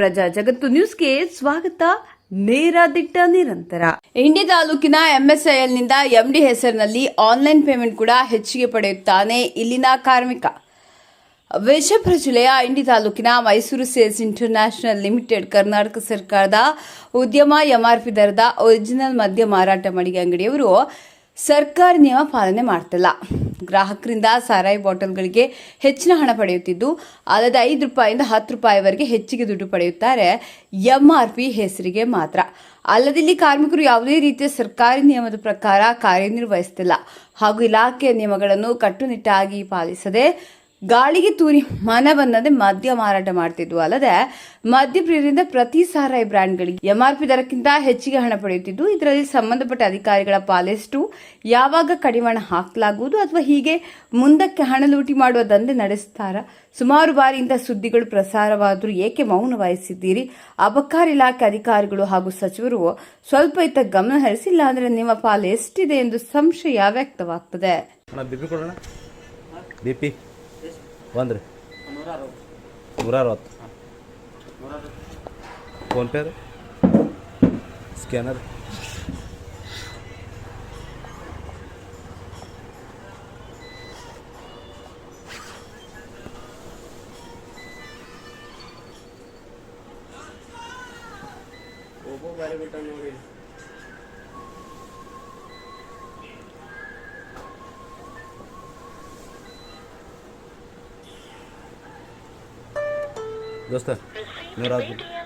ಪ್ರಜಾ ಜಗತ್ತು ನ್ಯೂಸ್ಗೆ ಸ್ವಾಗತ. ನೇರ ದಿಟ್ಟ ನಿರಂತರ. ಇಂಡಿ ತಾಲೂಕಿನ ಎಂಎಸ್ಐಎಲ್ ನಿಂದ ಎಂಡಿ ಹೆಸರಿನಲ್ಲಿ ಆನ್ಲೈನ್ ಪೇಮೆಂಟ್ ಕೂಡ ಹೆಚ್ಚಿಗೆ ಪಡೆಯುತ್ತಾನೆ ಇಲ್ಲಿನ ಕಾರ್ಮಿಕ. ವಿಜಯಪುರ ಜಿಲ್ಲೆಯ ಇಂಡಿ ತಾಲೂಕಿನ Mysuru sales international limited Karnataka ಸರ್ಕಾರದ ಉದ್ಯಮ ಎಂಆರ್ಪಿ ದರದ ಒರಿಜಿನಲ್ ಮದ್ಯ ಮಾರಾಟ ಮಳಿಗೆ ಅಂಗಡಿಯವರು ಸರ್ಕಾರಿ ನಿಯಮ ಪಾಲನೆ ಮಾಡ್ತಿಲ್ಲ. ಗ್ರಾಹಕರಿಂದ ಸಾರಾಯಿ ಬಾಟಲ್ಗಳಿಗೆ ಹೆಚ್ಚಿನ ಹಣ ಪಡೆಯುತ್ತಿದ್ದು, ಅಲ್ಲದೆ ₹5 10ವರೆಗೆ ಹೆಚ್ಚಿಗೆ ದುಡ್ಡು ಪಡೆಯುತ್ತಾರೆ. ಎಂಆರ್ಪಿ ಹೆಸರಿಗೆ ಮಾತ್ರ. ಅಲ್ಲದೆ ಇಲ್ಲಿ ಕಾರ್ಮಿಕರು ಯಾವುದೇ ರೀತಿಯ ಸರ್ಕಾರಿ ನಿಯಮದ ಪ್ರಕಾರ ಕಾರ್ಯನಿರ್ವಹಿಸುತ್ತಿಲ್ಲ ಹಾಗೂ ಇಲಾಖೆಯ ನಿಯಮಗಳನ್ನು ಕಟ್ಟುನಿಟ್ಟಾಗಿ ಪಾಲಿಸದೆ ಗಾಳಿಗೆ ತೂರಿ ಮನ ಬಂದಂತೆ ಮದ್ಯ ಮಾರಾಟ ಮಾಡ್ತಿದ್ವು. ಅಲ್ಲದೆ ಮದ್ಯಪ್ರಿಯರಿಂದ ಪ್ರತಿ ಸಾರಾಯಿ ಬ್ರ್ಯಾಂಡ್ಗಳಿಗೆ ಎಂಆರ್ಪಿ ದರಕ್ಕಿಂತ ಹೆಚ್ಚಿಗೆ ಹಣ ಪಡೆಯುತ್ತಿದ್ದು, ಇದರಲ್ಲಿ ಸಂಬಂಧಪಟ್ಟ ಅಧಿಕಾರಿಗಳ ಪಾಲೆಷ್ಟು, ಯಾವಾಗ ಕಡಿವಾಣ ಹಾಕಲಾಗುವುದು ಅಥವಾ ಹೀಗೆ ಮುಂದಕ್ಕೆ ಹಣ ಲೂಟಿ ಮಾಡುವ ದಂಧೆ ನಡೆಸುತ್ತಾರ? ಸುಮಾರು ಬಾರಿ ಇಂಥ ಸುದ್ದಿಗಳು ಪ್ರಸಾರವಾದರೂ ಏಕೆ ಮೌನ ವಹಿಸಿದ್ದೀರಿ? ಅಬಕಾರಿ ಇಲಾಖೆ ಅಧಿಕಾರಿಗಳು ಹಾಗೂ ಸಚಿವರು ಸ್ವಲ್ಪ ಇತ್ತ ಗಮನ ಹರಿಸಿಲ್ಲ ಅಂದರೆ ನಿಮ್ಮ ಪಾಲು ಎಷ್ಟಿದೆ ಎಂದು ಸಂಶಯ ವ್ಯಕ್ತವಾಗ್ತದೆ. ಬಂದ್ರಿ 160 ಫೋನ್ಪೇ ಸ್ಕ್ಯಾನರ್ ನೋಡಿ. दोस्त 160